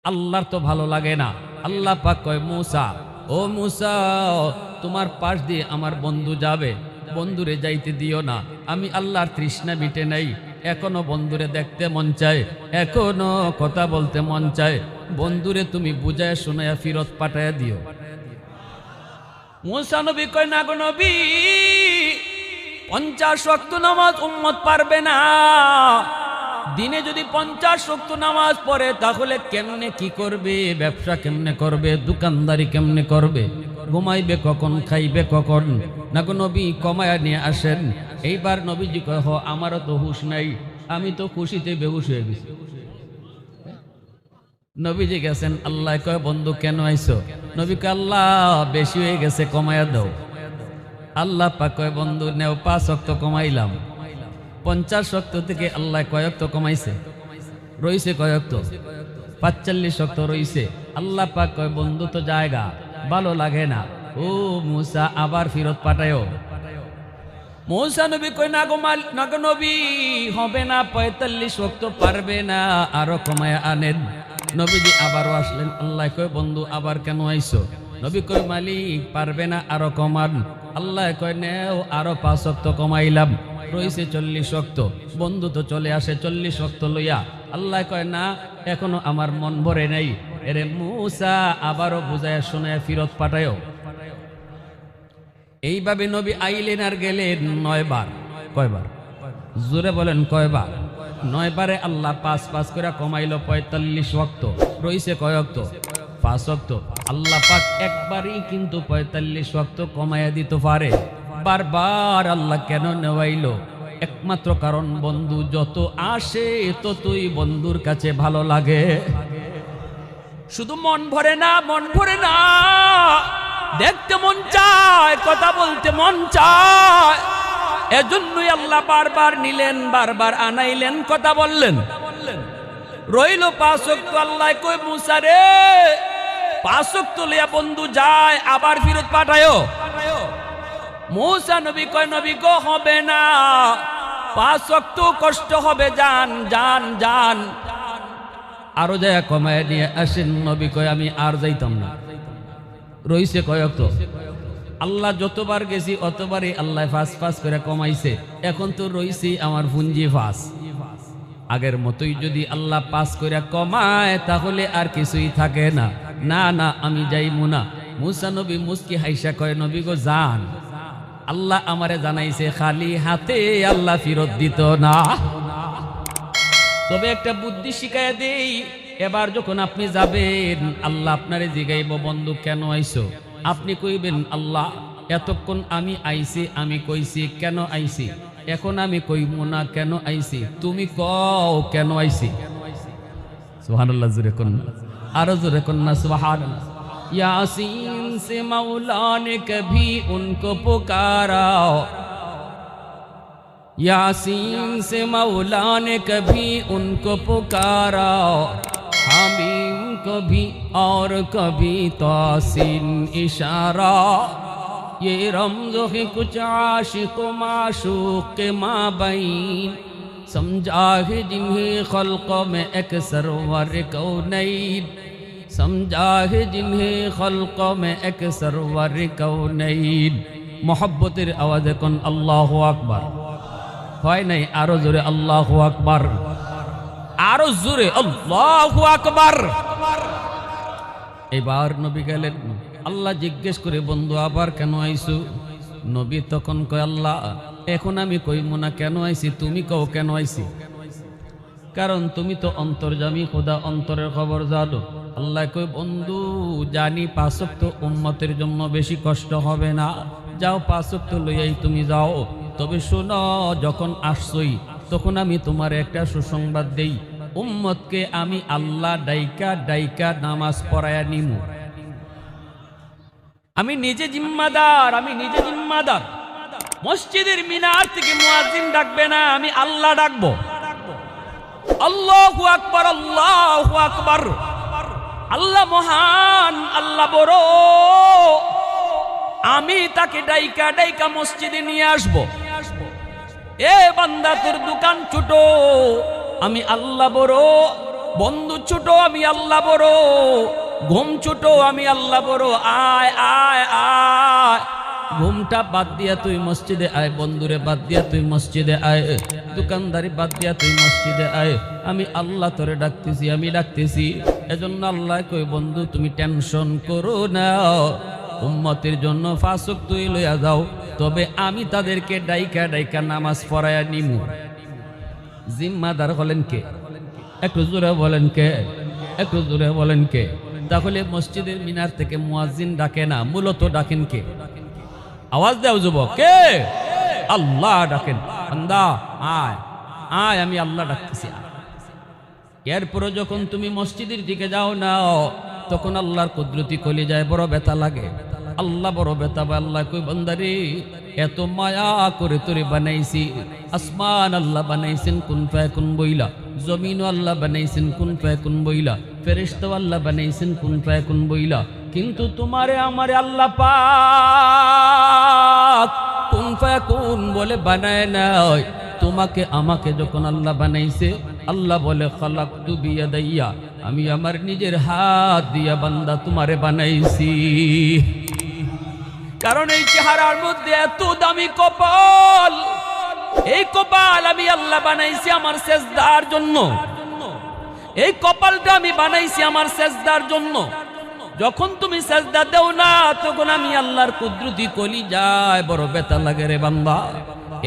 আল্লাহর তো ভালো লাগে না। আল্লাহ পাক কয় মুসা, ও মুসা, তোমার পাশ দিয়ে আমার বন্ধু যাবে, বন্ধুরে যাইতে দিও না। আমি আল্লাহর তৃষ্ণা মিটে নাই, এখনো বন্ধুরে দেখতে মন চায়, এখনো কথা বলতে মন চায়। বন্ধুরে তুমি বুঝায় শোনায়া ফিরত পাঠায়া দিও। মুসা নবী কয়, না গো নবী, 50 ওয়াক্ত নামাজ উম্মত পারবে না। দিনে যদি 50 ওয়াক্ত নামাজ পড়ে তাহলে কেমনে কি করবে? ব্যবসা কেমনে করবে? দোকানদারি কেমনে করবে? ঘুমাইবে কখন? খাইবে কখন? না গো নবী, কমায়া নিয়ে আসেন। এইবার নবীজি কয়, আমারও তো হুঁশ নাই, আমি তো খুশিতে বেহুশ হয়ে গেছি। নবীজি গেছেন, আল্লাহ কয়, বন্ধু কেন আইছো? নবী কয়, আল্লাহ বেশি হয়ে গেছে, কমায়া দাও। আল্লাহ পাক কয়, বন্ধু নেও, 5 ওয়াক্ত কমাইলাম। 50 ওয়াক্ত থেকে আল্লাহ কয় ওয়াক্ত কমাইছে? রইছে কয় ওয়াক্ত? 45 ওয়াক্ত রইছে। আল্লাহ পাক কয়, বন্ধু তো জায়গা ভালো লাগে না, ও মুসা আবার ফিরত পাঠায়ও। মুসা নবী কয়, না গো নবী, হবে না, 45 ওয়াক্ত পারবে না, আরো কমায়া আনেন। নবীজি আবারও আসলেন। আল্লাহ কয়, বন্ধু আবার কেন আইছো? নবী কয়, মালিক পারবে না, আরো কমান। আল্লাহ কয়, নেও, আরো 5 ওয়াক্ত কমাইলাম, রইছে 40 ওয়াক্ত। বন্ধু তো চলে আসে 40 ওয়াক্ত লইয়া। আল্লাহ কয়, না, এখনো আমার মন ভরে নাই। এরে মুসা আবারও বুঝায় শোনায় ফিরত পাঠায়ও। এইভাবে নবী আইলেন আর গেলেন 9 বার। কয়বার? জোরে বলেন, কয়বার? 9 বারে আল্লাহ 5 করে কমাইল 45 ওয়াক্ত। রইছে কয় ওয়াক্ত? 5 ওয়াক্ত। আল্লাহ পাক একবারই কিন্তু 45 ওয়াক্ত কমাইয়া দিতে পারে। বারবার আল্লাহ কেন নেওয়াইলো? একমাত্র কারণ, বন্ধু যত আসে ততই বন্ধুর কাছে ভালো লাগে। শুধু মন ভরে না, মন ভরে না, দেখতে মন চায়, কথা বলতে মন চায়। এজন্যই আল্লাহ বারবার নিলেন, বারবার আনাইলেন, কথা বললেন। রইল 5 ওয়াক্ত। আল্লাহ কই, মুসা রে, 5 ওয়াক্ত লইয়া বন্ধু যায়, আবার ফিরত পাঠায়ও। মুসা নবী কয়, নবী গো, হবে না, 5 ওয়াক্ত কষ্ট হবে, যান যান যান, আরো যায় কমায় নিয়ে আসেন। নবী কয়, আমি আর যাইতাম না। রইছে কয় ওয়াক্ত? আল্লাহ যতবার গেছি অতবারই আল্লাহ 5 করে কমাইছে। এখন তো রইছি আমার পুঞ্জি 5। আগের মতোই যদি আল্লাহ 5 করে কমায় তাহলে আর কিছুই থাকে না। না না, আমি যাইমু না। মুসা নবী মুস্কি হাইসা কয়, নবী গো, যান, আল্লাহ আমারে জানাইছে খালি হাতে আল্লাহ ফিরত দিত না। তবে একটা বুদ্ধি শিখাইয়া দেই, এবার যখন আপনি যাবেন, আল্লাহ আপনারে জিগাইব, বন্ধু কেন আইছো? আপনি কইবেন, আল্লাহ এতক্ষণ আমি আইছি, আমি কইছি কেন আইছি, এখন আমি কইমু না কেন আইছি, তুমি কও কেন আইছি। সুবহানাল্লাহ, জোরে কোন, আরো জোরে কোন না সুবহানাল্লাহ। यासीन से मौला ने कभी उनको पुकारा, यासीन से मौला ने कभी उनको पुकारा, हामीम को भी और कभी तासीन इशारा, ये रमज़ो है कुछ आशिक व माशूक के माबैन, समझा है जिन्हें खल्क़ में एक सरवर कौनैन, समझा है जिन्हें खल्क़ में एक सरवर कौनैन। मोहब्बतेर आवाज़े कोन अल्लाहु আকবার হয় নাই? আরো জোরে আল্লাহু আকবার, আরো জোরে আল্লাহু আকবার। এবার নবী গেলেন। আল্লাহ জিজ্ঞেস করে, বন্ধু আবার কেন আইছো? নবী তখন কয়, আল্লাহ এখন আমি কইমু না কেন আইছি, তুমি কও কেন আইছি, কারণ তুমি তো অন্তর্যামী খোদা, অন্তরের খবর জানো। আল্লাহ কই, বন্ধু জানি 5 ওয়াক্ত উম্মতের জন্য বেশি কষ্ট হবে না, যাও 5 ওয়াক্ত লইয়াই তুমি যাও। তবে শোনো, যখন আসছই তখন আমি তোমার একটা সুসংবাদ দেই, উম্মতকে আমি আল্লাহ ডাইকা ডাইকা নামাজ পড়ায়া নিমু। আমি নিজে জিম্মাদার, আমি নিজে জিম্মাদার। মসজিদের মিনার থেকে মুয়াজ্জিন ডাকবে না, আমি আল্লাহ ডাকবো। আল্লাহু আকবার, আল্লাহু আকবার। আল্লাহ মহান, আল্লাহ বড়। আমি তাকে ডাইকা ডাইকা মসজিদে নিয়ে আসব। এ বান্দা, তোর দোকান ছোট, আমি আল্লাহ বড়, বন্ধু ছোট আমি আল্লাহ বড়, ঘুম ছোট আমি আল্লাহ বড়। আয় আয় আয়, ঘুমটা বাদ দিয়া তুই মসজিদে আয়, বন্ধুরে বাদ দিয়া তুই মসজিদে আয়, দোকানদারি বাদ দিয়া তুই মসজিদে আয়। আমি আল্লাহ তোরে ডাকতেছি, আমি ডাকতেছি। এজন্য আল্লাহ কই বন্ধু তুমি টেনশন করো না, উম্মতের জন্য 5 ওয়াক্ত তুই লইয়া যাও, তবে আমি তাদেরকে ডাইকা ডাইকা নামাজ পড়ায়া নিমু। জিম্মাদার হলেন কে? একটু জোরে বলেন কে? একটু জোরে বলেন কে? তাহলে মসজিদের মিনার থেকে মুয়াজ্জিন ডাকে না, মূলত ডাকেন কে? আওয়াজ দাও যুবক, কে? আল্লাহ ডাকেন। বান্দা আয় আয়, আমি আল্লাহ ডাকতেছি। এরপরে যখন তুমি মসজিদের দিকে যাও না, তখন আল্লাহর কুদরতি কলিজায় বড় ব্যথা লাগে। আল্লাহ বড় ব্যথা পায়। আল্লাহ কই বান্দারে, এত মায়া করে তোরে বানাইছি। আসমান আল্লাহ বানাইছেন কুন ফায়াকুন বইলা, জমিনও আল্লাহ বানাইছেন কুন ফায়াকুন বইলা, ফেরেশতাও আল্লাহ বানাইছেন কুন ফায়াকুন বইলা, কিন্তু তোমারে আমারে আল্লাহ পাক কুন ফায়াকুন বলে বানায় নাই। তোমাকে আমাকে যখন আল্লাহ বানাইছে, আল্লাহ বলে খালাকতু বিয়াদাইয়া, আমি আমার নিজের হাত দিয়া বান্দা তোমারে বানাইছি। কারণ এই চেহারার মধ্যে এত দামি কপাল, এই কপাল আমি আল্লাহ বানাইছি আমার সেজদার জন্য। এই কপালটা আমি বানাইছি আমার সেজদার জন্য। যখন তুমি সেজদা দেও না, তখন আমি আল্লাহর কুদরতি কলিজায় বড় ব্যথা লাগে রে বান্দা।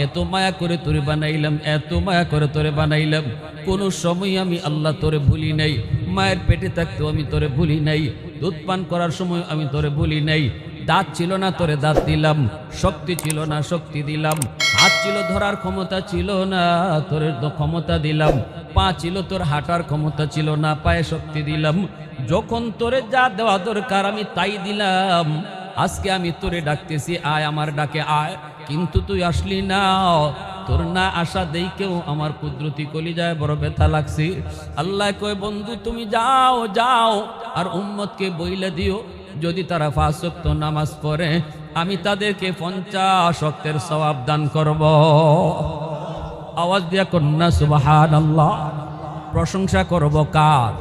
এত মায়া করে তোরে বানাইলাম, এত মায়া করে তোরে বানাইলাম, কোন সময় আমি আল্লাহ তোরে ভুলি নাই। মায়ের পেটে থাকতেও আমি তোরে ভুলি নাই, দুধ পান করার সময় আমি তোরে ভুলি নাই। দাঁত ছিল না, তোরে দাঁত দিলাম। শক্তি ছিল না, শক্তি দিলাম। হাত ছিল, ধরার ক্ষমতা ছিল না, তোরে ক্ষমতা দিলাম। পা ছিল, তোর হাঁটার ক্ষমতা ছিল না, পায়ে শক্তি দিলাম। যখন তোরে যা দেওয়া দরকার আমি তাই দিলাম। আজকে আমি তোরে ডাকতেছি, আয় আমার ডাকে আয়, কিন্তু তুই আসলি না। তোর না আসা দেখেও আমার কুদরতি কলিজায় বড় ব্যথা লাগছে। আল্লাহ কয় বন্ধু তুমি যাও যাও, আর উম্মতকে বইলে দিও, যদি তারা 5 ওয়াক্ত নামাজ পড়ে আমি তাদেরকে 50 ওয়াক্তের সওয়াব দান করব। আওয়াজ দিয়া কন্যা সুবহানাল্লাহ। প্রশংসা করব কার?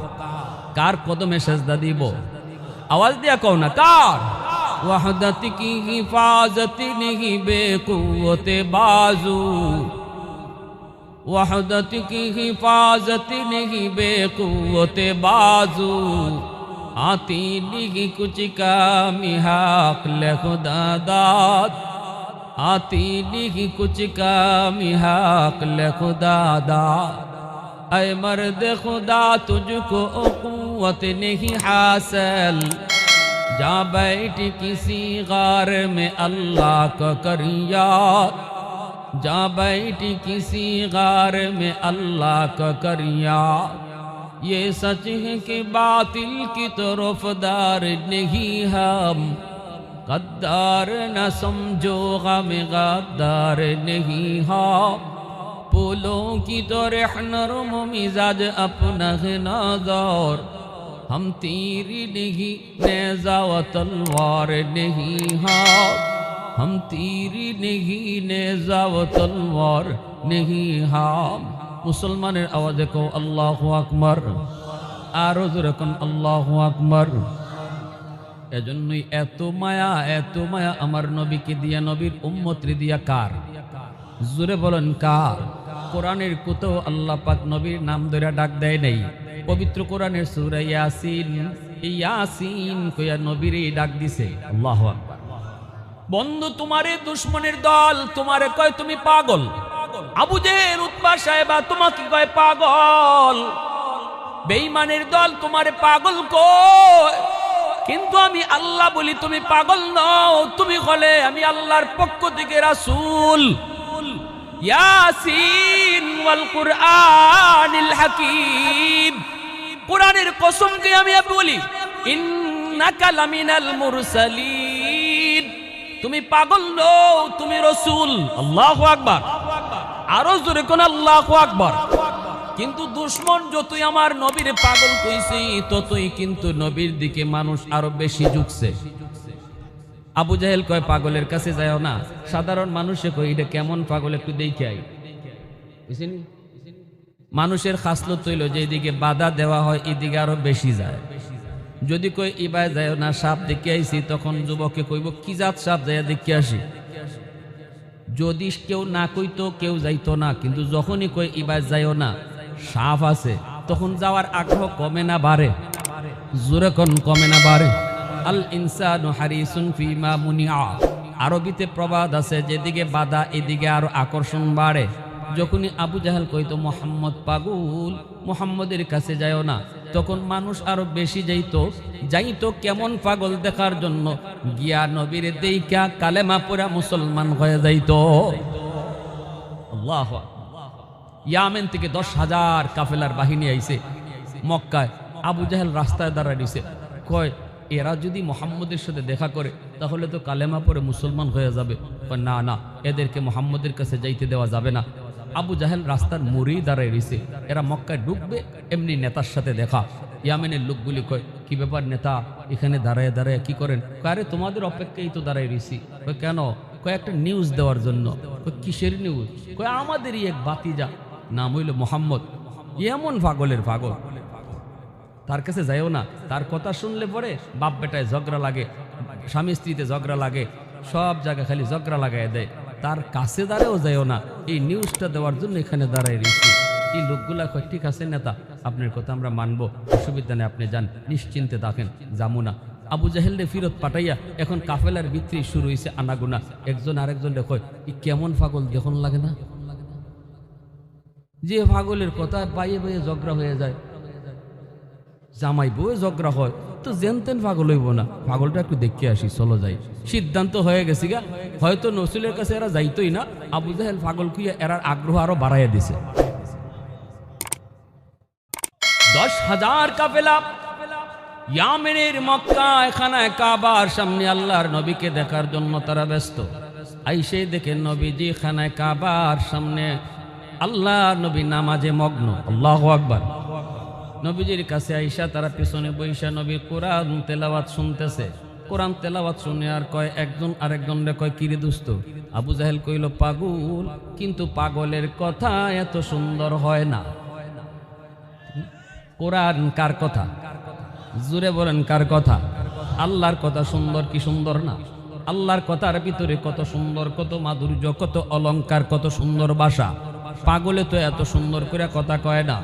কার কদমে সেজদা দিব? আওয়াজ দিয়া কও না কার? ওয়াহদাতি কি হিফাজতি নেহি বেকুওতে বাজু, ওয়াহদাতি কি হিফাজতি নেহি বেকুওতে বাজু, आती निगी कुछ का मिहाक ले खुदा दाद, आती निगी कुछ का मिहाक ले खुदा दाद। ऐ मर्द खुदा तुझको कुव्वत नहीं हासिल, जा बैठ किसी गार में अल्लाह का कर याद, जा बैठ किसी गार में अल्लाह का कर याद। ये सच है कि बातिल की तरफदार नहीं हम, गद्दार न समझो गम गद्दार नहीं हम। फूलों की तरह नरम मिजाज अपना है नाज़र, हम तीर नहीं नेज़ा व तलवार नहीं हम, हम तीर नहीं नेज़ा व तलवार नहीं हम। মুসলমানের আওয়াজে কও আল্লাহু আকবার, আর জোরে কোন আল্লাহু আকবার। এজন্যই এত মায়া, এত মায়া আমার নবীকে দিয়া, নবীর উম্মতরে দিয়া। কার? জোরে বলেন কার? কোরআনের কোথাও আল্লাহ পাক নবীর নাম ধরে ডাক দেয় নাই। পবিত্র কোরআনের সূরা ইয়াসিন, এই ইয়াসিন কইয়া নবীরে ডাক দিছে। আল্লাহু আকবার। বন্ধু তোমারে দুশমনের দল তোমারে কয় তুমি পাগল। আবু জেহেল, উতবা, সাইবা তোমাকে কয় পাগল। বেঈমানের দল তোমারে পাগল কয়, কিন্তু আমি আল্লাহ বলি তুমি পাগল নও, তুমি হলে আমি আল্লাহর পক্ষ থেকে রাসূল। ইয়াসিন ওয়াল কুরআনিল হাকীম, কোরআনের কসম দিয়ে আমি বলি ইন্নাকা লামিনাল মুরসালিন, তুমি পাগল নও, তুমি রাসূল। আল্লাহু আকবার। আরো জোরে কোন আল্লাহু আকবার। কিন্তু দুশমন যতই আমার নবীর পাগল কইছে, ততই কিন্তু নবীর দিকে মানুষ আরো বেশি ঝুঁকছে। আবু জাহেল কয় পাগলের কাছে যাও না, সাধারণ মানুষে কয় এটা কেমন পাগল একটু দেখে আই। বুঝছেন? মানুষের খাসলত হইল যেদিকে বাধা দেওয়া হয় এদিকে আরো বেশি যায়। যদি কই ইবাই যায় না, সাপ দেখে আইছি, তখন যুবককে কইব কি জাত সাপ, যায় দেখে আসি। যদি কেউ না কইতো কেউ যাইতো না, কিন্তু যখনই কই ইবাই যাইও না, সাপ আছে, তখন যাওয়ার আগ্রহ কমে না বাড়ে? জোরে কোন কমে না বাড়ে? আল ইনসানু হারিসুন ফিমা মুনিআ। আরবিতে প্রবাদ আছে, যেদিকে বাধা এদিকে আরো আকর্ষণ বাড়ে। যখনই আবু জাহেল কইতো মোহাম্মদ পাগল, মোহাম্মদের কাছে যাইও না, তখন মানুষ আরো বেশি যাইতো কেমন পাগল দেখার জন্য। গিয়া নবীর দেইকা কালেমা পড়া মুসলমান হয়ে যাইতো। আল্লাহু আকবার। ইয়ামেন থেকে 10,000 কাফেলার বাহিনী আইছে মক্কায়। আবু জাহেল রাস্তায় দাঁড়ায় দিছে, কয় এরা যদি মোহাম্মদের সাথে দেখা করে তাহলে তো কালেমা পড়ে মুসলমান হয়ে যাবে। না না, এদেরকে মোহাম্মদের কাছে যাইতে দেওয়া যাবে না। আবু জাহেল রাস্তার মোড়েই দাঁড়ায় রয়েছে, এরা মক্কায় ঢুকবে, এমনি নেতার সাথে দেখা। ইয়ামেনের লোকগুলি কয় কি ব্যাপার নেতা, এখানে দাঁড়ায় দাঁড়ায় কি করেন? আরে তোমাদের অপেক্ষায় তো দাঁড়ায় রয়েছি। কয় কেন? কয় একটা নিউজ দেওয়ার জন্য। কয় কিসের নিউজ? কয় আমাদেরই এক বাতিজা, নাম হইল মোহাম্মদ, এমন পাগলের পাগল, তার কাছে যাইও না। তার কথা শুনলে পরে বাপ বেটায় ঝগড়া লাগে, স্বামী স্ত্রীতে ঝগড়া লাগে, সব জায়গায় খালি ঝগড়া লাগাই দেয়। তার কাছে দাঁড়াও যাইও না, এই নিউজটা দেওয়ার জন্য এখানে দাঁড়াই রয়েছি। এই লোকগুলা কয় ঠিক আছে নেতা, আপনার কথা আমরা মানবো, অসুবিধা নেই, আপনি যান, নিশ্চিন্তে থাকেন, যাবো না। আবু জাহেলরে ফিরত পাঠাইয়া এখন কাফেলার ভিতরে শুরু হয়েছে আনাগুনা। একজন আরেকজন কয় ই কেমন পাগল দেখুন লাগে না? যে পাগলের কথা বাইয়ে বাইয়ে ঝগড়া হয়ে যায়, জামাই বউয়ে ঝগড়া হয়, তো জেনতেন পাগল হইব না, পাগলটা একটু দেখে আসি, চলো যাই। সিদ্ধান্ত হয়ে গেছি গা, হয়তো নসুলের কাছে এরা যাইতোই না। আবু জাহেল পাগল কুইয়া এরার আগ্রহ আরো বাড়াইয়া দিছে। 10,000 কাফেলা ইয়ামেনের মক্কা খানায় কাবার সামনে আল্লাহর নবীকে দেখার জন্য তারা ব্যস্ত। আইসে দেখে নবীজি খানায় কাবার সামনে, আল্লাহর নবী নামাজে মগ্ন। আল্লাহু আকবার। নবীজির কাছে আইসা তারা পিছনে বইসা নবী কোরআন তেলাওয়াত শুনতেছে। কোরআন তেলাওয়াত শুনে আর কয় একজন আরেকজন রে কয় কিরে দোস্ত? আবু জাহেল কইল পাগল, কিন্তু পাগলের কথা এত সুন্দর হয় না। কোরআন কার কথা? জুড়ে বলেন কার কথা? আল্লাহর কথা সুন্দর কি সুন্দর না? আল্লাহর কথার ভিতরে কত সুন্দর, কত মাধুর্য, কত অলংকার, কত সুন্দর ভাষা। পাগলে তো এত সুন্দর করে কথা কয় না।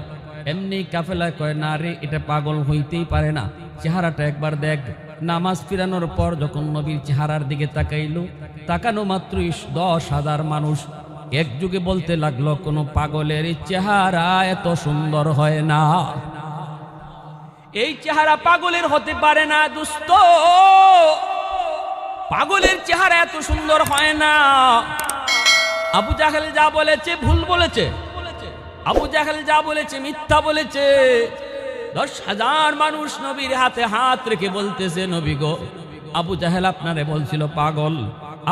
এমনি কাফেলায় কয় না রে, এটা পাগল হইতেই পারে না, চেহারাটা একবার দেখ। নামাজ ফিরানোর পর যখন নবীর চেহারার দিকে তাকাইলো, তাকানো মাত্রই 10,000 মানুষ একযোগে বলতে লাগলো কোনো পাগলের চেহারা এত সুন্দর হয় না, এই চেহারা পাগলের হতে পারে না দোস্ত, পাগলের চেহারা এত সুন্দর হয় না। আবু জাহেল যা বলেছে ভুল বলেছে, আবু জাহেল যা বলেছে মিথ্যা বলেছে। 10,000 মানুষ নবীর হাতে হাত রেখে বলতেছে নবী গো, আবু জাহেল আপনারে বলছিল পাগল,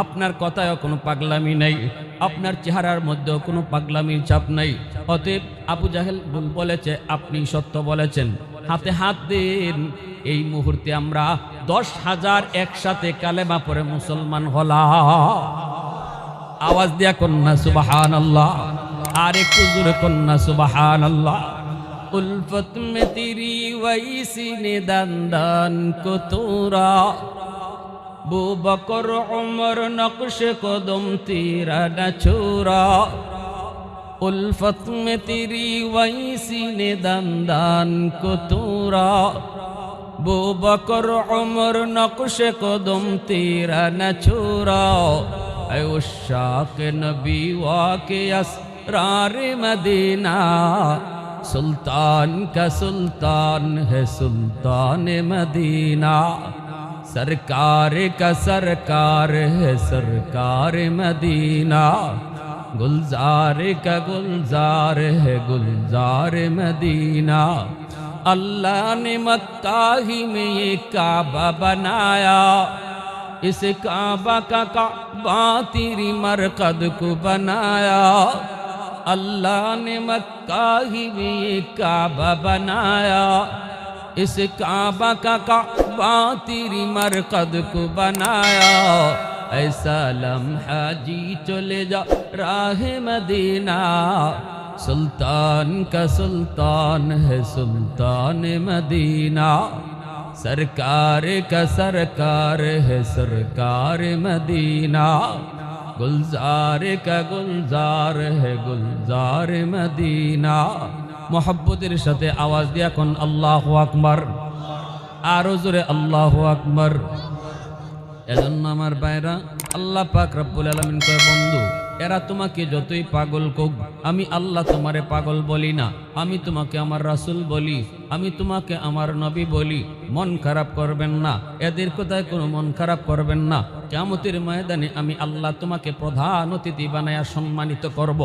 আপনার কথায়ও কোনো পাগলামি নাই, আপনার চেহারার মধ্যেও কোনো পাগলামির ছাপ নাই। অতএব আবু জাহেল ভুল বলেছে, আপনি সত্য বলেছেন, হাতে হাত দিন। এই মুহূর্তে আমরা 10,000 একসাথে কালেমা পড়ে মুসলমান হলাম। আওয়াজ দিয়া কন্যা সুবহানাল্লাহ, আর একটু জোরে কন্যা সুবহানাল্লাহ। উলফত মে তেরি ওয়াইসি নে দান দান কো তোরা, বু বকর উমর নকশ কদম তেরা না ছোরা। উলফত মে তেরি ওয়াইসি নে দান দান কো তোরা, বু বকর উমর নকশ কদম তেরা না ছোরা। ऐ उशाक नबी वाके असरार मदीना, सुल्तान का सुल्तान है सुल्तान मदीना, सरकार का सरकार है सरकार मदीना, गुलजार का गुलजार है गुलजार मदीना। अल्लाह ने मक्का ही में ये काबा बनाया, इस काबा का काबा तेरी मरकद को बनाया। अल्लाह ने मक्का ही में ये काबा बनाया, इस काबा का काबा तेरी मरकद को बनाया। ऐसा लम्हा जी चले जा राह मदीना, सुल्तान का सुल्तान है सुल्तान मदीना, सरकार का सरकार है सरकार मदीना, गुलजार का गुलजार है गुलजार मदीना। मोहब्बतेर साथे आवाज दिया कोन आल्लाहु আকবার, आरो जोरे आल्लाहु আকবার। এজন্য আমার ভাইরা, আল্লাহ পাক রব্বুল আলামিন কয় বন্ধু এরা তোমাকে যতই পাগল কোক, আমি আল্লাহ তোমারে পাগল বলি না, আমি তোমাকে আমার রাসূল বলি, আমি তোমাকে আমার নবী বলি। মন খারাপ করবেন না, এদের কথায় কোনো মন খারাপ করবেন না। কিয়ামতের ময়দানে আমি আল্লাহ তোমাকে প্রধান অতিথি বানায়া সম্মানিত করব।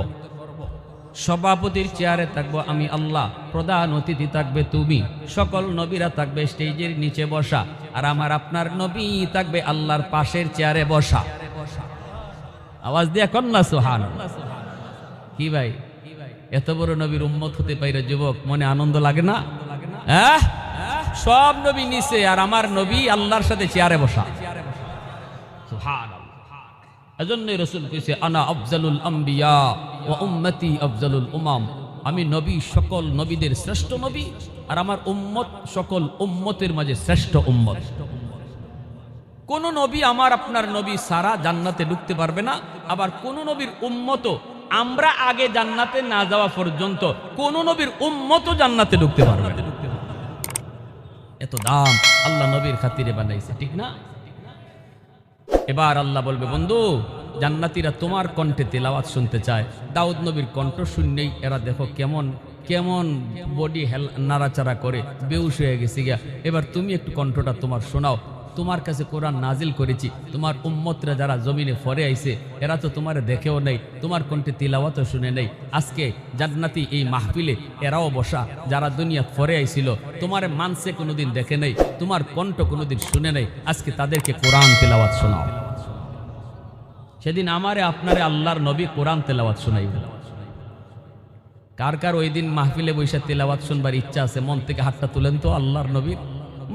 সভাপতির চেয়ারে থাকবো আমি আল্লাহ, প্রধান অতিথি থাকবে তুমি, সকল নবীরা থাকবে স্টেজের নিচে বসা, আর আমার আপনার নবী থাকবে আল্লাহর পাশের চেয়ারে বসা। আওয়াজ দিয়া কন্যা সুবহানাল্লাহ। কি ভাই, এত বড় নবীর উম্মত হতে পাইরে যুবক, মনে আনন্দ লাগে না? হ্যাঁ, সব নবী নিচে আর আমার নবী আল্লাহর সাথে চেয়ারে বসা। সুবহানাল্লাহ। এজন্যই রাসূল কইছে আনা আফজালুল আম্বিয়া ওয়া উম্মতি আফজালুল উমাম, আমি নবী সকল নবীদের শ্রেষ্ঠ নবী, আর আমার উম্মত সকল উম্মতের মাঝে শ্রেষ্ঠ উম্মত। কোন নবী আমার আপনার নবী সারা জান্নাতে ঢুকতে পারবে না, আবার কোন নবীর উম্মত আমরা আগে জান্নাতে না যাওয়া পর্যন্ত কোন নবীর উম্মত জান্নাতে ঢুকতে পারবে না। এত দাম আল্লাহ নবীর খাতিরে বানাইছে, ঠিক না? এবার আল্লাহ বলবে বন্ধু জান্নাতীরা তোমার কণ্ঠে তেলাওয়াত শুনতে চায়। দাউদ নবীর কণ্ঠ শুনলেই এরা দেখো কেমন কেমন বডি নাড়াচাড়া করে, বেহুশ হয়ে গেছে গিয়া। এবার তুমি একটু কণ্ঠটা তোমার শোনাও। তোমার কাছে কোরআন নাজিল করেছি, তোমার উম্মতরা যারা জমিনে ফরে আইছে এরা তো তোমার দেখেও নেই, তোমার কণ্ঠে তিলাওয়াতও শুনে নেই। আজকে জান্নাতি এই মাহফিলে এরাও বসা, যারা দুনিয়া ফরে আইছিল, তোমার মানসে কোনোদিন দেখে নেই, তোমার কণ্ঠ কোনোদিন শুনে নেই, আজকে তাদেরকে কোরআন তেলাওয়াত শোনাও। সেদিন আমারে আপনারে আল্লাহর নবী কোরআন তেলাওয়াত শোনাইবে। কার কার ওই দিন মাহফিলে বৈশা তেলাওয়াত শুনবার ইচ্ছা আছে? মন থেকে হাতটা তুলেন তো আল্লাহর নবীর।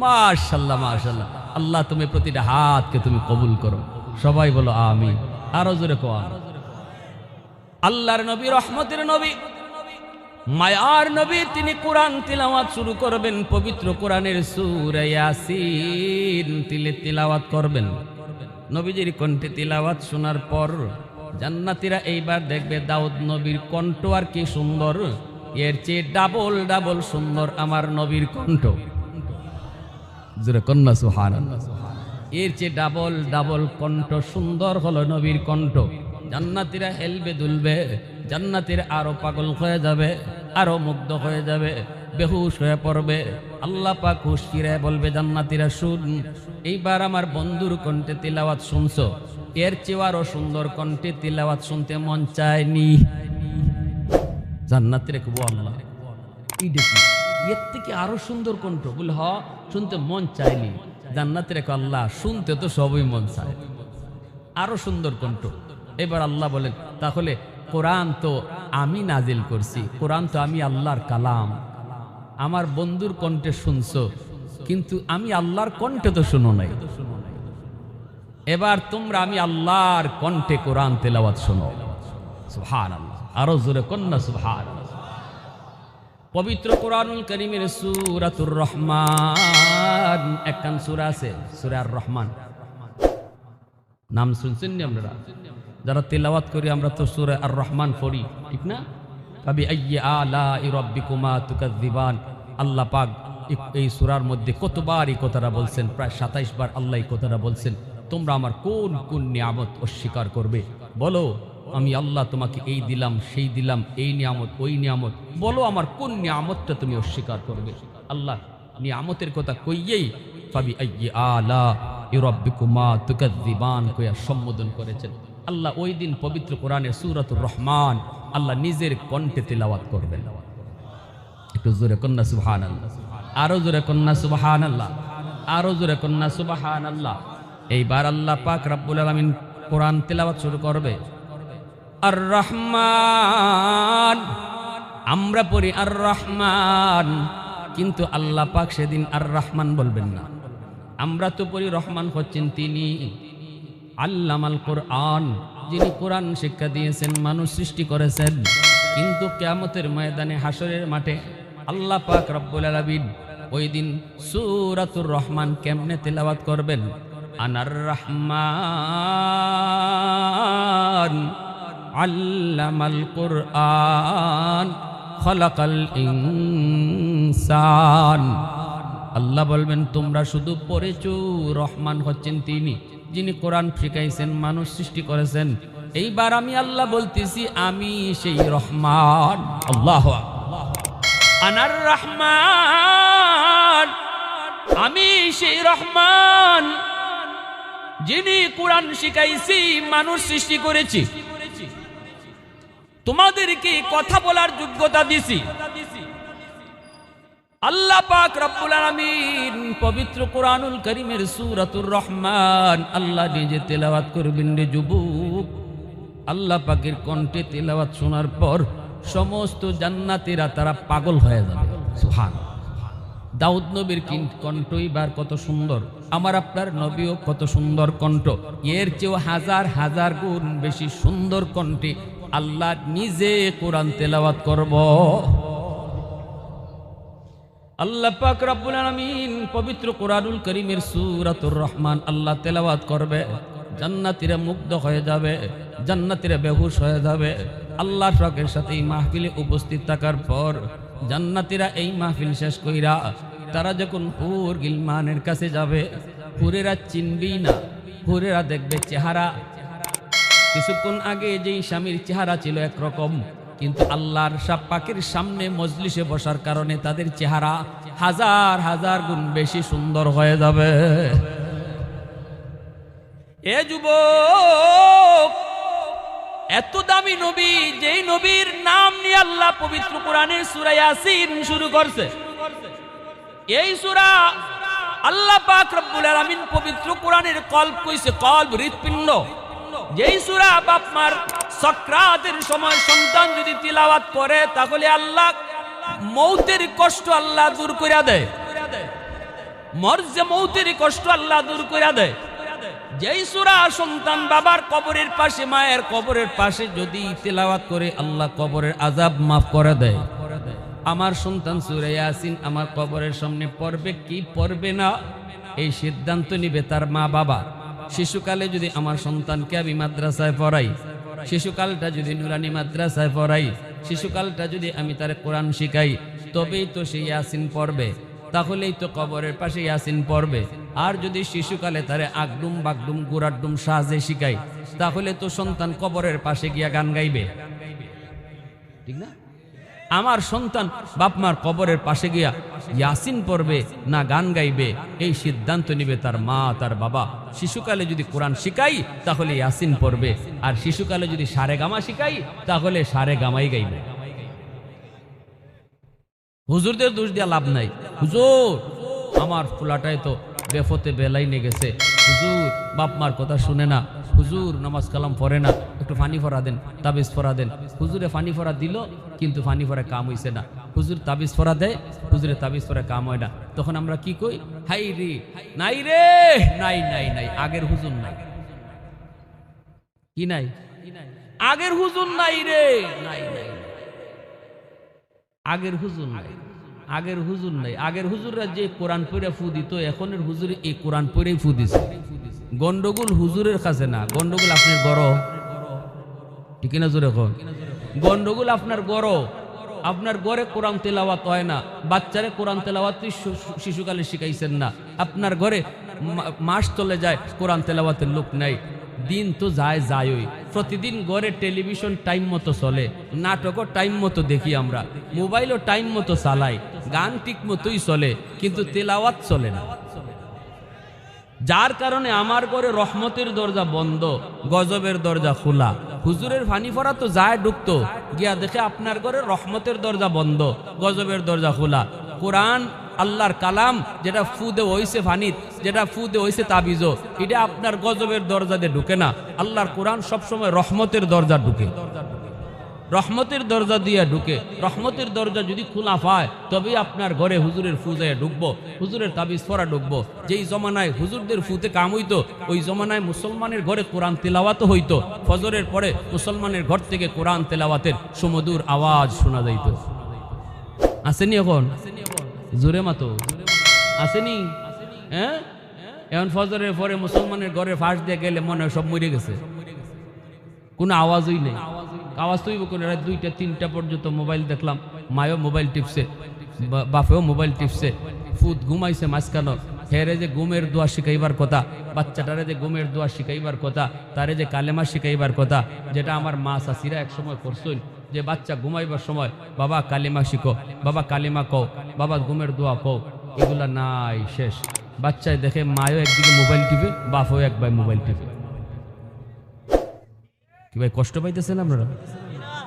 মাশাআল্লাহ মাশাআল্লাহ, আল্লাহ তুমি প্রতিটা হাতকে তুমি কবুল করো। সবাই বলো আমিন, আরো জোরে কও আমিন। আল্লাহর নবী রহমতের নবী, মায়ার নবী, তিনি কোরআন তিলাওয়াত শুরু করবেন। পবিত্র কোরআনের সূরা ইয়াসিন তিলাওয়াত করবেন। নবীজির কণ্ঠে তিলাওয়াত শোনার পর জান্নাতীরা এইবার দেখবে দাউদ নবীর কণ্ঠ আর কি সুন্দর, এর চেয়ে ডাবল ডাবল সুন্দর আমার নবীর কণ্ঠ। জোরে কন্যা সুবহানাল্লাহ। এর চেয়ে ডাবল ডাবল কণ্ঠ সুন্দর হলো নবীর কণ্ঠ। জান্নাতীরা হেলবে দুলবে, জান্নাতীরা আরো পাগল হয়ে যাবে, আরো মুগ্ধ হয়ে যাবে, বেহুশ হয়ে পড়বে। আল্লাহ পাক হুশ ফিরায় বলবে জান্নাতীরা শুন, এইবার আমার বন্ধুর কণ্ঠে তিলাওয়াত শুনছো, এর চেয়ে আরো সুন্দর কণ্ঠে তিলাওয়াত শুনতে মন চায়নি? জান্নাতীরা কবু আল্লাহ এই দেখি এর থেকে আরো সুন্দর কণ্ঠ, বলে হ শুনতে মন চায়নি। জান্নাতীরা কয় আল্লাহ শুনতে তো সবই মন চায়, আরো সুন্দর কণ্ঠ। এবার আল্লাহ বলেন তাহলে কোরআন তো আমি নাজিল করছি, কোরআন তো আমি আল্লাহর কালাম, আমার বন্ধুর কণ্ঠে শুনছো, কিন্তু আমি আল্লাহর কণ্ঠে তো শুনো নাই। এবার তোমরা আমি আল্লাহর কণ্ঠে কোরআন তেলাওয়াত শোনো। সুবহানাল্লাহ, আরো জোরে কন্যা সুবহানাল্লাহ। পবিত্র কোরআনুল কারীমের সূরাতুর রহমান একখান সূরা আছে, সূরা আর রহমান। নাম শুনছেন নি আপনারা? যারা তেলাওয়াত করি আমরা তো সূরা আর রহমান পড়ি, ঠিক না? ফাবি আইয়ি আলাই রাব্বিকুমা তুকাযযিবান। আল্লাহ পাক এই সূরার মধ্যে কতবার এই কথাটা বলছেন? প্রায় 27 বার আল্লাহ এই কথাটা বলছেন, তোমরা আমার কোন কোন নিয়ামত অস্বীকার করবে? বলো আমি আল্লাহ তোমাকে এই দিলাম, সেই দিলাম, এই নিয়ামত, ওই নিয়ামত, বলো আমার কোন নিয়ামতটা তুমি অস্বীকার করবে? আল্লাহ নিয়ামতের কথা কইয়েই ফাবি আইয়ি আলাই রাব্বিকুমা তুকাযযিবান কইয়া সম্বোধন করেছেন। আল্লাহ ওই দিন পবিত্র কোরআনের সূরাতুর রহমান আল্লাহ নিজের কণ্ঠে তিলাওয়াত করবেন। একটু জোরে কন্যা সুবহানাল্লাহ, আরো জোরে কন্যা সুবহানাল্লাহ, আরো জোরে কন্যা সুবহানাল্লাহ। এইবার আল্লাহ পাক রব্বুল আলামিন কোরআন তিলাওয়াত শুরু করবে। আর রহমান, আমরা পড়ি আর রহমান, কিন্তু আল্লাহ পাক সেদিন আর রহমান বলবেন না। আমরা তো পড়ি রহমান হচ্ছেন তিনি আল্লামাল কোরআন, যিনি কোরআন শিক্ষা দিয়েছেন, মানুষ সৃষ্টি করেছেন। কিন্তু কিয়ামতের ময়দানে হাসরের মাঠে আল্লাহ পাক রব্বুল আলামিন ওই দিন সূরাতুর রহমান কেমনে তেলাওয়াত করবেন? আনার রহমান আল্লামাল কুরআন খলাকাল ইনসান। আল্লাহ বলবেন তোমরা শুধু পড়েছো, রহমান হচ্ছেন তিনি যিনি কোরআন শিখাইছেন, মানুষ সৃষ্টি করেছেন। এইবার আমি আল্লাহ বলতেছি আমি সেই রহমান। আল্লাহু আকবার। আনার রহমান, আমি সেই রহমান যিনি কোরআন শিখাইছি, মানুষ সৃষ্টি করেছি, তোমাদেরকে কথা বলার যোগ্যতা দিছি। আল্লাহ পাক রব্বুল আলামিন পবিত্র কোরআনুল কারীমের সূরাতুর রহমান আল্লাহ নিজে তেলাওয়াত করবেন রে যুবক। আল্লাহ পাকের কণ্ঠে তেলাওয়াত শোনার পর সমস্ত জান্নাতীরা তারা পাগল হয়ে যাবে। সুবহানাল্লাহ। দাউদ নবীর কণ্ঠ এবার কত সুন্দর, আমার আপনার নবীও কত সুন্দর কণ্ঠ, এর চেয়েও হাজার হাজার গুণ বেশি সুন্দর কণ্ঠে আল্লাহ নিজে কোরআন তেলাওয়াত করব। আল্লাহ পাক রব্বুল আলামিন পবিত্র কোরআনুল কারীমের সূরাতুর রহমান আল্লাহ তেলাওয়াত করবে, জান্নাতীরা মুগ্ধ হয়ে যাবে, জান্নাতীরা বেহুশ হয়ে যাবে। আল্লাহর পাকের সাথে এই মাহফিলে উপস্থিত থাকার পর জান্নাতীরা এই মাহফিল শেষ কইরা তারা যখন হুর গিলমানের কাছে যাবে, হুরেরা চিনবেই না, হুরেরা দেখবে চেহারা কিছুক্ষণ আগে যেই স্বামীর চেহারা ছিল একরকম, কিন্তু আল্লাহর পাকের সামনে মজলিসে বসার কারণে তাদের চেহারা হাজার হাজার গুণ বেশি সুন্দর হয়ে যাবে। এ যুবক, এত দামি নবী, যেই নবীর নাম নিয়ে আল্লাহ পবিত্র কোরআনের সূরা ইয়াসিন শুরু করছে, এই সূরা আল্লাহ পাক রব্বুল আলামিন পবিত্র কোরআনের কলব কইছে, কলব হৃৎপিণ্ড। যেই সূরা বাপ মার সাকরাতের সময় সন্তান যদি তিলাওয়াত করে তাহলে আল্লাহ মৌতের কষ্ট আল্লাহ দূর কইরা দেয়, মরজে মৌতের কষ্ট আল্লাহ দূর কইরা দেয়। যেই সূরা সন্তান বাবার কবরের পাশে, মায়ের কবরের পাশে যদি তিলাওয়াত করে আল্লাহ কবরের আযাব মাফ করে দেয়। আমার সন্তান সূরা ইয়াসিন আমার কবরের সামনে পড়বে কি পড়বে না এই সিদ্ধান্ত নিবে তার মা বাবা। শিশুকালে যদি আমার সন্তানকে আমি মাদ্রাসায় পড়াই, শিশুকালটা যদি নুরানি মাদ্রাসায় পড়াই, শিশুকালটা যদি আমি তার কোরআন শিখাই, তবেই তো সে ইয়াসিন পড়বে, তাহলেই তো কবরের পাশে ইয়াসিন পড়বে। আর যদি শিশুকালে তারে আগডুম বাগডুম গুড়াডুম সাজে শিখাই, তাহলে তো সন্তান কবরের পাশে গিয়া গান গাইবে, ঠিক না? আমার সন্তান বাপমার কবরের পাশে গিয়া ইয়াসিন পড়বে না গান গাইবে, এই সিদ্ধান্ত নিবে তার মা তার বাবা। শিশুকালে যদি কোরআন শিখাই তাহলে ইয়াসিন পড়বে, আর শিশুকালে যদি সারে গামা শিখাই তাহলে সারে গামাই গাইবে। হুজুরদের দোষ দিয়া লাভ নাই। হুজুর আমার ফুলাটাই তো বেফতে বেলাই নিয়ে গেছে, হুজুর বাপমার কথা শুনে না, হুজুর নামাজ কালাম পড়ে না, একটু ফানি ফরা দেন, তাবিজ ফরা দেন। হুজুরে ফানি ফরা দিল কিন্তু ফানি ফরা কাম হইছে না, হুজুর তাবিজ ফরা দেয়, হুজুরে তাবিজ ফরা কাম হয় না। তখন আমরা কি কই? হাই রে, নাই রে, নাই নাই নাই, আগের হুজুর নাই। কি নাই? আগের হুজুর নাই রে, নাই নাই, আগের হুজুর নাই, আগের হুজুর নাই। আগের হুজুররা যে কোরআন পড়ে ফু দিত, এখনের হুজুর এই কোরআন পড়েই ফু দিছে। গন্ডগোল হুজুরের কাছে না, গন্ডগোল আপনার গড়, ঠিক না? জোরে কন, গন্ডগোল আপনার গড়। আপনার ঘরে কোরআন তেলাওয়াত হয় না, বাচ্চারে কোরআন তেলাওয়াত শিশুকালে শিখাইছেন না, আপনার ঘরে মাস চলে যায় কোরআন তেলাওয়াতের লোক নাই। দিন তো যায় যায়ই, প্রতিদিন ঘরে টেলিভিশন টাইম মতো চলে, নাটকও টাইম মতো দেখি আমরা, মোবাইলও টাইম মতো চালাই, গান ঠিক মতোই চলে, কিন্তু তেলাওয়াত চলে না। যার কারণে আমার ঘরে রহমতের দরজা বন্ধ, গজবের দরজা খোলা। হুজুরের ফানি ফরা তো যায় ঢুকতো, গিয়া দেখে আপনার ঘরে রহমতের দরজা বন্ধ, গজবের দরজা খোলা। কোরআন আল্লাহর কালাম, যেটা ফুদে হইছে ফানিত, যেটা ফুদে হইছে তাবিজো, এটা আপনার গজবের দরজা দিয়ে ঢুকে না। আল্লাহর কোরআন সবসময় রহমতের দরজা ঢুকে। রহমতের দরজা দিয়া ঢুকে। রহমতের দরজা যদি খোলা পায় তবেই আপনার ঘরে হুজুরের ফু যায় ঢুকবো, হুজুরের তাবিজ পড়া ঢুকবো। যেই জমানায় হুজুরদের ফুতে কাম হইতো ওই জমানায় মুসলমানের ঘরে কোরআন তেলাওয়াতও হইতো। ফজরের পরে মুসলমানের ঘর থেকে কোরআন তেলাওয়াতের সুমধুর আওয়াজ শোনা যাইত। আসেনি এখন? জোরে মাতো আসেনি? হ্যাঁ, এখন ফজরের পরে মুসলমানের ঘরে ফাঁস দিয়ে গেলে মনে হয় সব মরে গেছে, কোনো আওয়াজই নেই। আওয়াজ তৈব করে রাত 2টা 3টা পর্যন্ত মোবাইল দেখলাম, মায়ও মোবাইল টিপছে, বাপেও মোবাইল টিপছে, ফুত ঘুমাইছে মাঝখানো। হেরে যে ঘুমের দোয়া শিখাইবার কথা, বাচ্চাটারে যে ঘুমের দোয়া শিখাইবার কথা, তারে যে কালেমা শিখাইবার কথা, যেটা আমার মা চাষিরা একসময় করছেন যে বাচ্চা ঘুমাইবার সময় বাবা কালিমা শিখো, বাবা কালিমা কও, বাবা ঘুমের দোয়া কও, এগুলা নাই, শেষ। বাচ্চায় দেখে মায়ও একদিকে মোবাইল টিপে, বাপও একবার মোবাইল টিপে। কি ভাই কষ্ট পাইতেছেন আপনারা?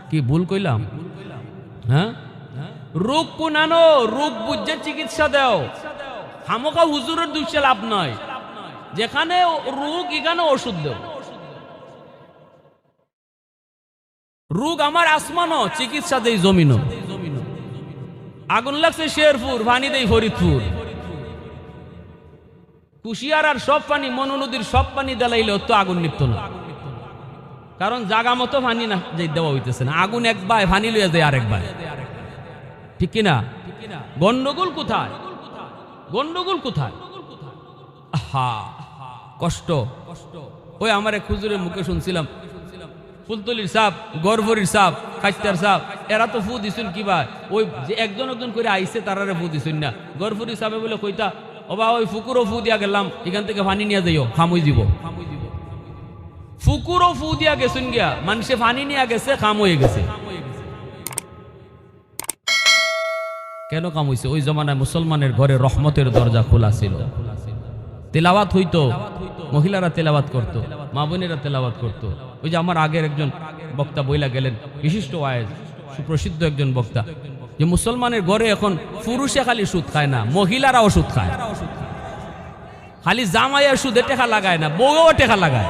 কি ভুল কইলাম? হ্যাঁ, রোগ কোন আনো, রোগ বুঝে চিকিৎসা দাও। হামকা হুজুরের দুইছে লাভ নয়, যেখানে রোগ এখানে ওষুধ দাও। রোগ আমার আসমানও, চিকিৎসা দেই জমিনও। আগুন লাগছে শেরপুর, পানি দেই ফরিদপুর। কুশিয়ার আর সব পানি, মনু নদীর সব পানি দেলাইলে তো আগুন নিপত না, কারণ জাগা মতো পানি না যে দেওয়া হইতেছে না। আগুন একবার পানি লইয়া যায় আরেকবার, ঠিক কিনা? গন্ডগোল কোথায়? গন্ডগোল কোথায়? হা, কষ্ট। ওই আমার এক হুজুরের মুখে শুনছিলাম, ফুলতলির সাপ, গরভরির সাপ, খাইতার সাপ, এরা তো ফু দিছেন কিবা, ওই যে একজন একজন করে আইসে তারারে ফু দিছেন না। গরভরি সাপে বলে কইতা, ওবা ওই ফুকুরও ফু দিয়া গেলাম, এখান থেকে পানি নিয়ে যাইও, খামুই দিব। ফুকুরও ফু দিয়া গেছেন গিয়া, মানুষে পানি নিয়ে গেছে, খাম হয়ে গেছে। কেন কাম হইছে? ওই জমানায় মুসলমানের ঘরে রহমতের দরজা খোলা ছিল, তেলাওয়াত হইতো, মহিলারা তেলাওয়াত করতো, মা বোনেরা তেলাওয়াত করতো। ওই যে আমার আগের একজন বক্তা বইলা গেলেন, বিশিষ্ট ওয়াইজ, সুপ্রসিদ্ধ একজন বক্তা, যে মুসলমানের ঘরে এখন পুরুষে খালি সুদ খায় না, মহিলারাও সুদ খায়। খালি জামাইয়ের সুদে টেকা লাগায় না, বউও টেকা লাগায়।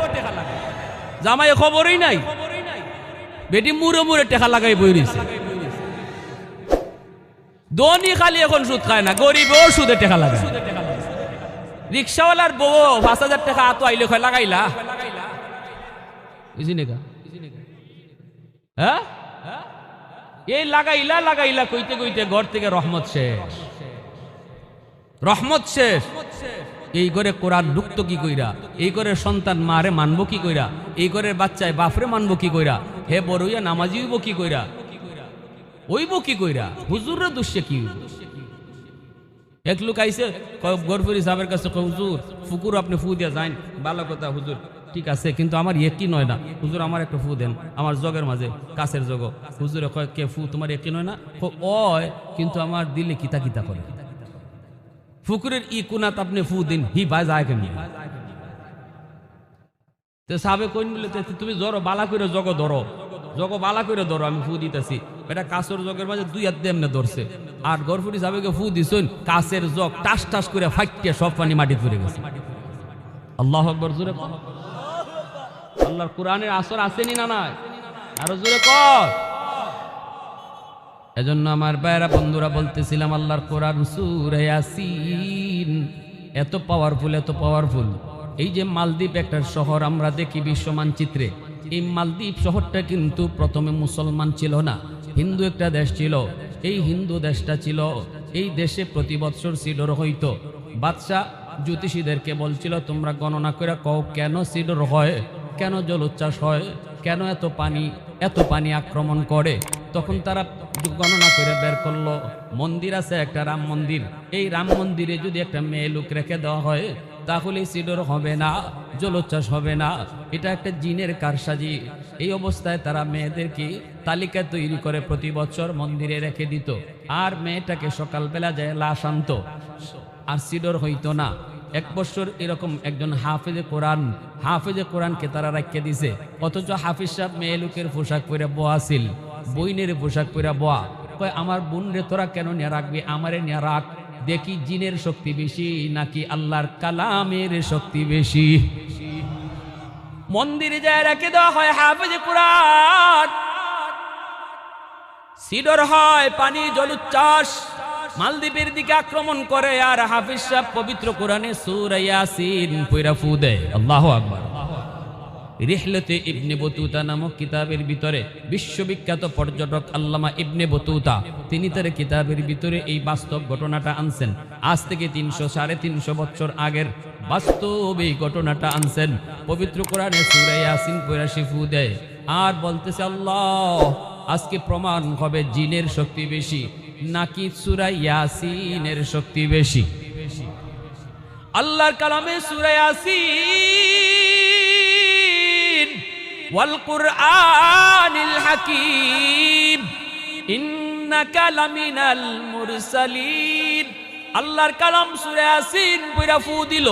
জামাইয়ের খবরই নাই, বেটি মুড়ে মুড়ে টেকা লাগাই বই রইছে। ধনী খালি এখন সুদ খায় না, গরিবও সুদে টেকা লাগায়। রিক্সাওয়ালার বউ 5,000 টাকা আতো আইলে কয় লাগাইলা, বুঝিনি কা? হ্যাঁ, এই লাগাইলা লাগাইলা কইতে কইতে ঘর থেকে রহমত শেষ, রহমত শেষ। এই করে কোরআন ঢুকতো কি কইরা? এই করে সন্তান মারে মানবো কি কইরা? এই করে বাচ্চায় বাপরে মানবো কি কইরা? হে বড়ইয়া নামাজি হইব কি কইরা? ওইব কি কইরা? হুজুররে দুষে কি? এক লোক আইছে গরফরি সাহেবের কাছে, হুজুর ফুকুর আপনি ফু দিয়া যান, ভালো কথা হুজুর, ঠিক আছে, কিন্তু আমার একই নয় না হুজুর, আমার একটা ফু দেন আমার জগের মাঝে, কাছের জগ। হুজুরে কয়, কে ফু তোমার একই নয় না? ওয়, কিন্তু আমার দিলে কিতা কিতা করে। ফুকুরের ই কুনাত আপনি ফু দিন, হি ভাই যায় কেন? সাহেব কইন বলে, তুমি জড়ো বালা করে জগ ধরো, জগ বালা করে ধরো, আমি ফু দিতেছি। এটা কাছের জগের মাঝে 2 হাত দিয়ে এমনি ধরছে, আর গরফুরি সাহেবকে ফু দিছেন, কাছের জগ টাস টাস করে ফাটিয়ে সব পানি মাটি পড়ে গেছে। আল্লাহু আকবার, জোরে কর। আল্লাহর কোরআনের আসর আসেনি না নাই? আরো জোরে কর। এজন্য আমার ভাইরা বন্ধুরা বলতেছিলাম, আল্লাহর কোরআন সূরা ইয়াসিন এত পাওয়ারফুল, এত পাওয়ারফুল। এই যে মালদ্বীপ একটা শহর আমরা দেখি বিশ্ব মানচিত্রে, এই মালদ্বীপ শহরটা কিন্তু প্রথমে মুসলমান ছিল না, হিন্দু একটা দেশ ছিল। এই হিন্দু দেশটা ছিল, এই দেশে প্রতি বৎসর সিডর হইতো। বাদশাহ জ্যোতিষীদেরকে বলছিল, তোমরা গণনা করে কও কেন সিডর হয়, কেন জলোচ্ছ্বাস হয়, কেন এত পানি আক্রমণ করে। তখন তারা গণনা করে বের করলো, মন্দির আছে একটা, রাম মন্দির। এই রাম মন্দিরে যদি একটা মেয়ে লোক রেখে দেওয়া হয় তাহলে সিডর হবে না, জলোচ্ছ্বাস হবে না, এটা একটা জিনের কারসাজি। এই অবস্থায় তারা মেয়েদেরকে তালিকা তৈরি করে প্রতি বছর মন্দিরে রেখে দিত, আর মেয়েটাকে সকালবেলা যায় লাশ আনতো, আর সিডর হইতো না। 1 বছর এরকম একজন হাফেজে কোরআনকে তারা রাখিয়ে দিছে, অথচ হাফিজ সাহেব মেয়ে লোকের পোশাক পরে বোয়াছিল, বইনের পোশাক পরে বোয়া। কয়, আমার বোন রে তোরা কেন নিয়ে রাখবি, আমারে নিয়ে রাখ, দেখি জিনের শক্তি বেশি নাকি আল্লাহর কালামের শক্তি বেশি। মন্দিরে যায় রেখে দেওয়া হয় হাফেজে কোরআন। সিডর হয়, পানি জলোচ্ছ্বাস মালদ্বীপের দিকে আক্রমণ করে, আর হাফিজ সাহেব পবিত্র কোরআনে সূরা ইয়াসিন পড়া ফু দেয়। আল্লাহু আকবার। রিহলতে ইবনে বতুতা নামক কিতাবের ভিতরে বিশ্ববিখ্যাত পর্যটক আল্লামা ইবনে বতুতা তিনি তার কিতাবের ভিতরে এই বাস্তব ঘটনাটা আনছেন। আজ থেকে 300-350 বছর আগের বাস্তব এই ঘটনাটা আনছেন। পবিত্র কোরআনে সূরা ইয়াসিন পড়া সে ফু দেয় আর বলতেছে, আল্লাহ আজকে প্রমাণ হবে জিনের শক্তি বেশি নাকি সূরা ইয়াসিনের শক্তি বেশি। আল্লাহর কালামে সূরা ইয়াসিন ওয়াল কুরআনিল হাকীম ইন্নাকা লামিনাল মুরসালিন, আল্লাহর কালাম সূরা ইয়াসিন পড়া ফু দিল।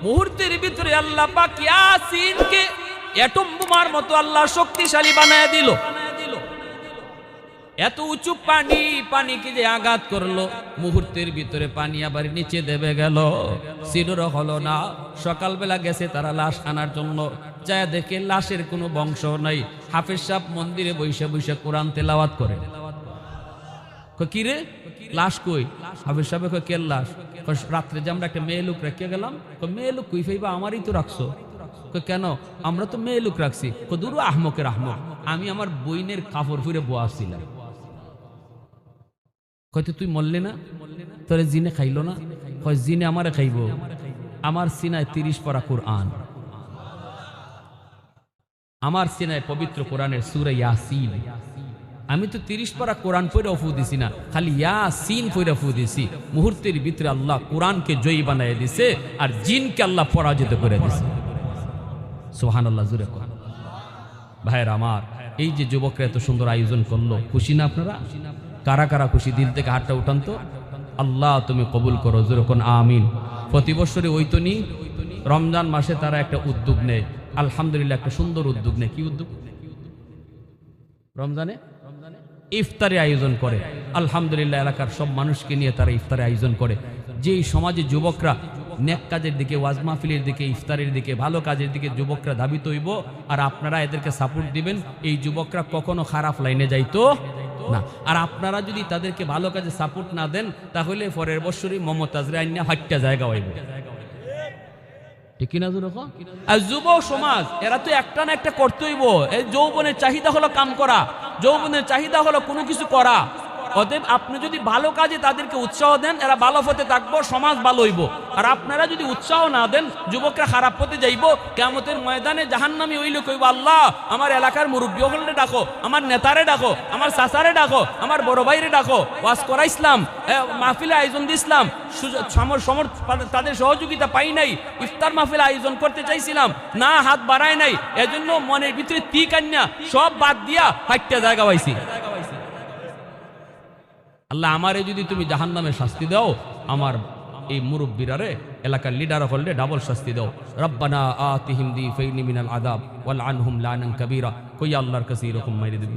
মুহূর্তের ভিতরে আল্লাহ পাক ইয়াসিনকে অ্যাটম বোমার মতো আল্লাহ শক্তিশালী বানায় দিল। এত উঁচু পানিকে যে আঘাত করলো, মুহূর্তের ভিতরে পানি আবার নিচে দেবে গেল, সিডর হলো না। সকালবেলা গেছে তারা লাশ আনার জন্য, যায় দেখে লাশের কোনো বংশ নাই। হাফেজ সাহেব মন্দিরে বৈশা বৈশা কোরআন তেলাওয়াত করে। কি রে লাশ কই? হাফেজ সাহেব কই কে লাশ? রাত্রে যে আমরা একটা মেয়ে লোক রেখে গেলাম। মেয়ে লোক কই ফাইবা? আমারই তো রাখছো। কেন? আমরা তো মেয়ে লোক রাখছি। দূর আহমকের আহমক, আমি আমার বইনের কাপড় ফুরে বোয়াছিলাম। কইতে তুই মরলে না? তোরে জিনে খাইলো না? কয় জিনে আমারে খাইব। আমার সিনায় 30 পারা কোরআন, আমার সিনায় পবিত্র কোরআনের সূরা ইয়াসিন। আমি তো 30 পারা কোরআন পড়ে ফু দিছি না, খালি ইয়াসিন পড়ে ফু দিছি। মুহূর্তের ভিতরে আল্লাহ কোরআনকে জয়ী বানায় দিছে আর জিনকে আল্লাহ পরাজিত করে দিছে। সুবহানাল্লাহ, জোরে কোরআন। ভাইয়ের আমার, এই যে যুবকরা এত সুন্দর আয়োজন করলো, খুশি না আপনারা? কারা কারা খুশি? দিল থেকে হাতটা উঠান তো। আল্লাহ তুমি কবুল করো, জোরে কোন আমিন। প্রতি বছরে ওই তো নি রমজান মাসে তারা একটা উদ্যোগ নেয়, আলহামদুলিল্লাহ একটা সুন্দর উদ্যোগ নেয়। কি উদ্যোগ? রমজানে ইফতারে আয়োজন করে। আলহামদুলিল্লাহ এলাকার সব মানুষকে নিয়ে তারা ইফতারে আয়োজন করে। যেই সমাজে যুবকরা নেক কাজের দিকে, ওয়াজ মাহফিলের দিকে, ইফতারের দিকে, ভালো কাজের দিকে যুবকরা ধাবিত হইব, আর আপনারা এদেরকে সাপোর্ট দিবেন, এই যুবকরা কখনো খারাপ লাইনে যাইতো না। আর আপনারা যদি তাদেরকে ভালো কাজে সাপোর্ট না দেন, তাহলে পরের বছরই মমতাজরে আইনা হাট্টা জায়গা হইব। ঠিক কিনা? আর যুব সমাজ এরা তো একটা না একটা করতে হইব। এই যৌবনের চাহিদা হলো কাম করা, যৌবনের চাহিদা হলো কোনো কিছু করা। অতএব আপনি যদি ভালো কাজে তাদেরকে উৎসাহ দেন, এরা ভালো পথে থাকবো, সমাজ ভালো হইব। আর আপনারা যদি উৎসাহ না দেন, যুবকরা খারাপ পথে যাইব। কিয়ামতের ময়দানে জাহান্নামী ওই লোক কইব, আল্লাহ আমার এলাকার মুরব্বী হলরে ডাকো, আমার নেতারে ডাকো, আমার চাচারে ডাকো, আমার বড় ভাইরে ডাকো, ওয়াজ করাইছিলাম, মাহফিলে আয়োজন দিছিলাম, তাদের সহযোগিতা পাই নাই, ইফতার মাহফিলে আয়োজন করতে চাইছিলাম না, হাত বাড়ায় নাই, এজন্য মনের ভিতরে তি কান্না সব বাদ দিয়া হাইটটা জায়গা পাইছি। আল্লাহ আমারে যদি তুমি জাহান্নামের শাস্তি দাও, আমার এই মুরব্বিরারে এলাকার লিডার হলে ডাবল শাস্তি দাও। রব্বানা আতিহিম দিফাইনি মিনাল আযাব ওয়াল আনহুম লানান কাবীরা। কই আল্লাহর কাছে এরকম মাইরে দিবি।